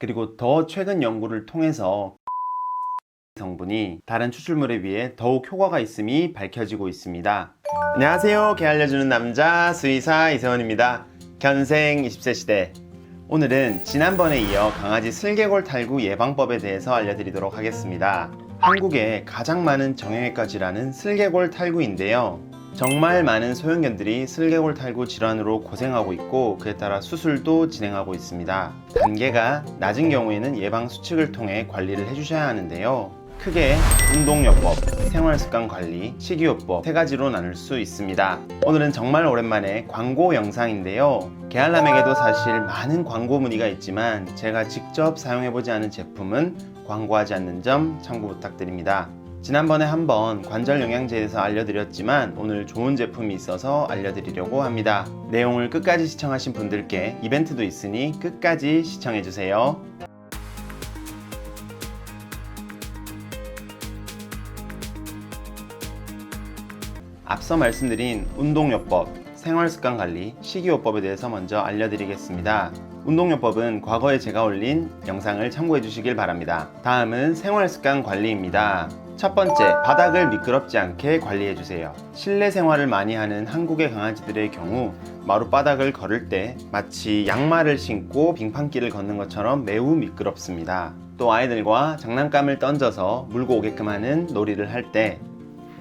그리고 더 최근 연구를 통해서 성분이 다른 추출물에 비해 더욱 효과가 있음이 밝혀지고 있습니다. 안녕하세요. 개 알려주는 남자 수의사 이세원입니다. 견생 20세 시대. 오늘은 지난번에 이어 강아지 슬개골 탈구 예방법에 대해서 알려드리도록 하겠습니다. 한국에 가장 많은 정형외과 질환은 슬개골 탈구인데요. 정말 많은 소형견들이 슬개골 탈구 질환으로 고생하고 있고 그에 따라 수술도 진행하고 있습니다. 단계가 낮은 경우에는 예방 수칙을 통해 관리를 해주셔야 하는데요. 크게 운동요법, 생활습관관리, 식이요법 세 가지로 나눌 수 있습니다. 오늘은 정말 오랜만에 광고 영상인데요. 개알람에게도 사실 많은 광고 문의가 있지만 제가 직접 사용해보지 않은 제품은 광고하지 않는 점 참고 부탁드립니다. 지난번에 한번 관절 영양제에서 알려드렸지만 오늘 좋은 제품이 있어서 알려드리려고 합니다. 내용을 끝까지 시청하신 분들께 이벤트도 있으니 끝까지 시청해주세요. 앞서 말씀드린 운동요법, 생활습관관리, 식이요법에 대해서 먼저 알려드리겠습니다. 운동요법은 과거에 제가 올린 영상을 참고해 주시길 바랍니다. 다음은 생활습관관리입니다. 첫 번째, 바닥을 미끄럽지 않게 관리해 주세요. 실내 생활을 많이 하는 한국의 강아지들의 경우 마룻바닥을 걸을 때 마치 양말을 신고 빙판길을 걷는 것처럼 매우 미끄럽습니다. 또 아이들과 장난감을 던져서 물고 오게끔 하는 놀이를 할 때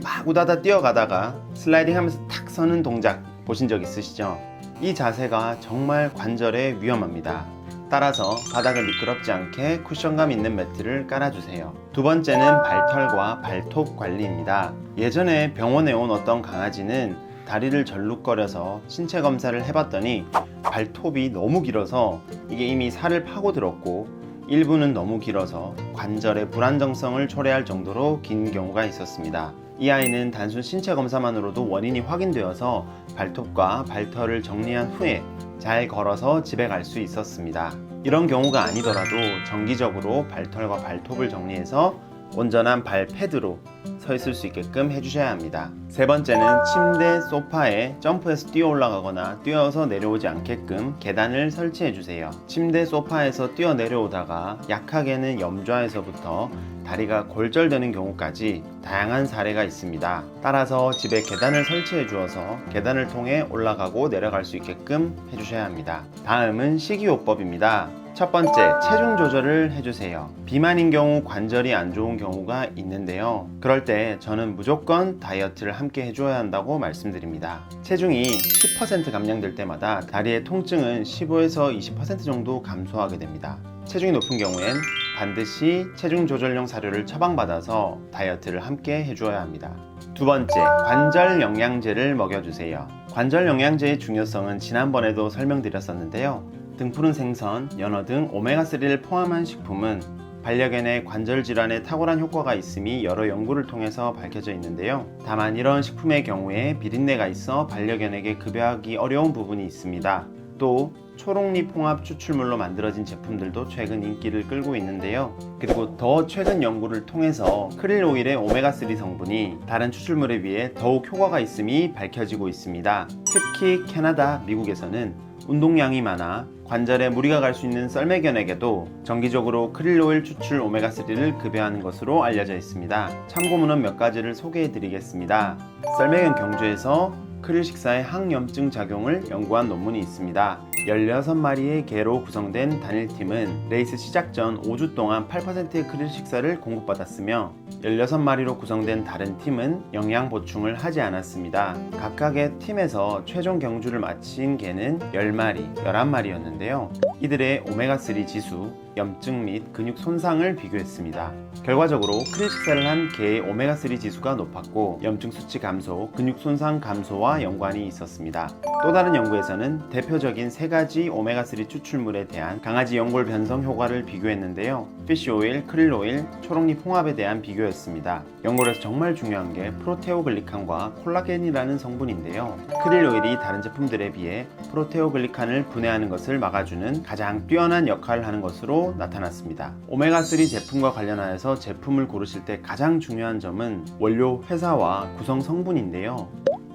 막 우다다 뛰어가다가 슬라이딩 하면서 탁 서는 동작 보신 적 있으시죠? 이 자세가 정말 관절에 위험합니다. 따라서 바닥을 미끄럽지 않게 쿠션감 있는 매트를 깔아주세요. 두 번째는 발털과 발톱 관리입니다. 예전에 병원에 온 어떤 강아지는 다리를 절룩거려서 신체 검사를 해봤더니 발톱이 너무 길어서 이게 이미 살을 파고들었고 일부는 너무 길어서 관절의 불안정성을 초래할 정도로 긴 경우가 있었습니다. 이 아이는 단순 신체 검사만으로도 원인이 확인되어서 발톱과 발털을 정리한 후에 잘 걸어서 집에 갈 수 있었습니다. 이런 경우가 아니더라도 정기적으로 발털과 발톱을 정리해서 온전한 발 패드로 서 있을 수 있게끔 해주셔야 합니다. 세 번째는 침대, 소파에 점프해서 뛰어 올라가거나 뛰어서 내려오지 않게끔 계단을 설치해 주세요. 침대, 소파에서 뛰어 내려오다가 약하게는 염좌에서부터 다리가 골절되는 경우까지 다양한 사례가 있습니다. 따라서 집에 계단을 설치해 주어서 계단을 통해 올라가고 내려갈 수 있게끔 해주셔야 합니다. 다음은 식이요법입니다. 첫 번째, 체중 조절을 해주세요. 비만인 경우 관절이 안 좋은 경우가 있는데요. 그럴 때 저는 무조건 다이어트를 함께 해줘야 한다고 말씀드립니다. 체중이 10% 감량될 때마다 다리의 통증은 15에서 20% 정도 감소하게 됩니다. 체중이 높은 경우엔 반드시 체중 조절용 사료를 처방받아서 다이어트를 함께 해주어야 합니다. 두 번째, 관절 영양제를 먹여주세요. 관절 영양제의 중요성은 지난번에도 설명드렸었는데요. 등푸른 생선, 연어 등 오메가3를 포함한 식품은 반려견의 관절 질환에 탁월한 효과가 있음이 여러 연구를 통해서 밝혀져 있는데요. 다만 이런 식품의 경우에 비린내가 있어 반려견에게 급여하기 어려운 부분이 있습니다. 또 초록잎 홍합 추출물로 만들어진 제품들도 최근 인기를 끌고 있는데요. 그리고 더 최근 연구를 통해서 크릴 오일의 오메가3 성분이 다른 추출물에 비해 더욱 효과가 있음이 밝혀지고 있습니다. 특히 캐나다, 미국에서는 운동량이 많아 관절에 무리가 갈 수 있는 썰매견에게도 정기적으로 크릴 오일 추출 오메가3를 급여하는 것으로 알려져 있습니다. 참고문헌 몇 가지를 소개해 드리겠습니다. 썰매견 경주에서 크릴 식사의 항염증 작용을 연구한 논문이 있습니다. 16마리의 개로 구성된 단일팀은 레이스 시작 전 5주 동안 8%의 크릴 식사를 공급받았으며 16마리로 구성된 다른 팀은 영양 보충을 하지 않았습니다. 각각의 팀에서 최종 경주를 마친 개는 10마리, 11마리였는데요. 이들의 오메가3 지수, 염증 및 근육 손상을 비교했습니다. 결과적으로 크릴 식사를 한 개의 오메가3 지수가 높았고 염증 수치 감소, 근육 손상 감소와 연관이 있었습니다. 또 다른 연구에서는 대표적인 세 가지 오메가3 추출물에 대한 강아지 연골 변성 효과를 비교했는데요. 피쉬 오일, 크릴 오일, 초록잎 홍합에 대한 비교였습니다. 연골에서 정말 중요한 게 프로테오글리칸과 콜라겐이라는 성분인데요. 크릴 오일이 다른 제품들에 비해 프로테오글리칸을 분해하는 것을 막아주는 가장 뛰어난 역할을 하는 것으로 나타났습니다. 오메가3 제품과 관련하여서 제품을 고르실 때 가장 중요한 점은 원료 회사와 구성 성분인데요.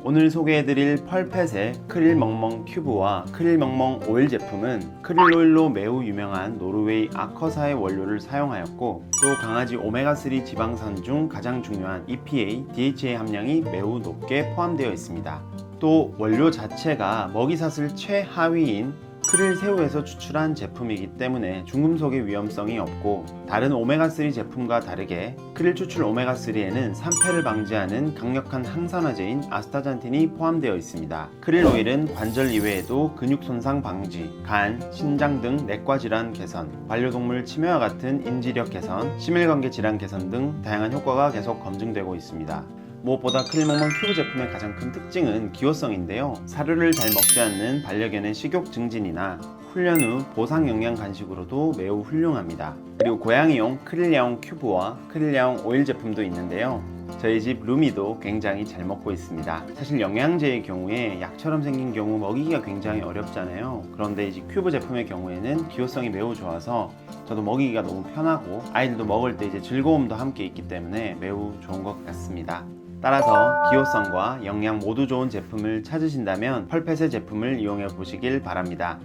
오늘 소개해드릴 펄펫의 크릴 멍멍 큐브와 크릴 멍멍 오일 제품은 크릴 오일로 매우 유명한 노르웨이 아커사의 원료를 사용하였고, 또 강아지 오메가3 지방산 중 가장 중요한 EPA, DHA 함량이 매우 높게 포함되어 있습니다. 또 원료 자체가 먹이사슬 최하위인 크릴 새우에서 추출한 제품이기 때문에 중금속의 위험성이 없고, 다른 오메가3 제품과 다르게 크릴 추출 오메가3에는 산패를 방지하는 강력한 항산화제인 아스타잔틴이 포함되어 있습니다. 크릴 오일은 관절 이외에도 근육 손상 방지, 간, 신장 등 내과 질환 개선, 반려동물 치매와 같은 인지력 개선, 심혈관계 질환 개선 등 다양한 효과가 계속 검증되고 있습니다. 무엇보다 크릴 멍멍 큐브 제품의 가장 큰 특징은 기호성인데요. 사료를 잘 먹지 않는 반려견의 식욕 증진이나 훈련 후 보상 영양 간식으로도 매우 훌륭합니다. 그리고 고양이용 크릴 야옹 큐브와 크릴 야옹 오일 제품도 있는데요. 저희 집 루미도 굉장히 잘 먹고 있습니다. 사실 영양제의 경우에 약처럼 생긴 경우 먹이기가 굉장히 어렵잖아요. 그런데 이제 큐브 제품의 경우에는 기호성이 매우 좋아서 저도 먹이기가 너무 편하고, 아이들도 먹을 때 이제 즐거움도 함께 있기 때문에 매우 좋은 것 같습니다. 따라서 기호성과 영양 모두 좋은 제품을 찾으신다면 펄펫의 제품을 이용해 보시길 바랍니다.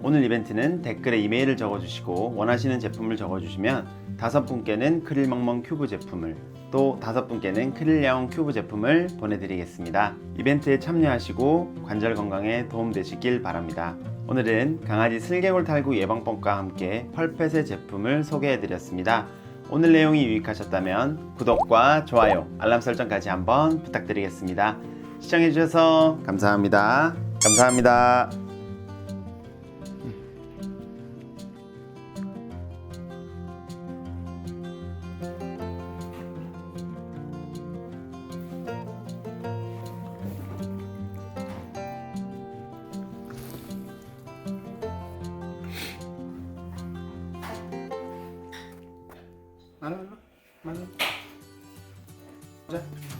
오늘 이벤트는 댓글에 이메일을 적어주시고 원하시는 제품을 적어주시면 5분께는 크릴 멍멍 큐브 제품을, 또 5분께는 크릴 야옹 큐브 제품을 보내드리겠습니다. 이벤트에 참여하시고 관절 건강에 도움되시길 바랍니다. 오늘은 강아지 슬개골 탈구 예방법과 함께 펄펫의 제품을 소개해드렸습니다. 오늘 내용이 유익하셨다면 구독과 좋아요, 알람 설정까지 한번 부탁드리겠습니다. 시청해주셔서 감사합니다. 감사합니다. 맞아.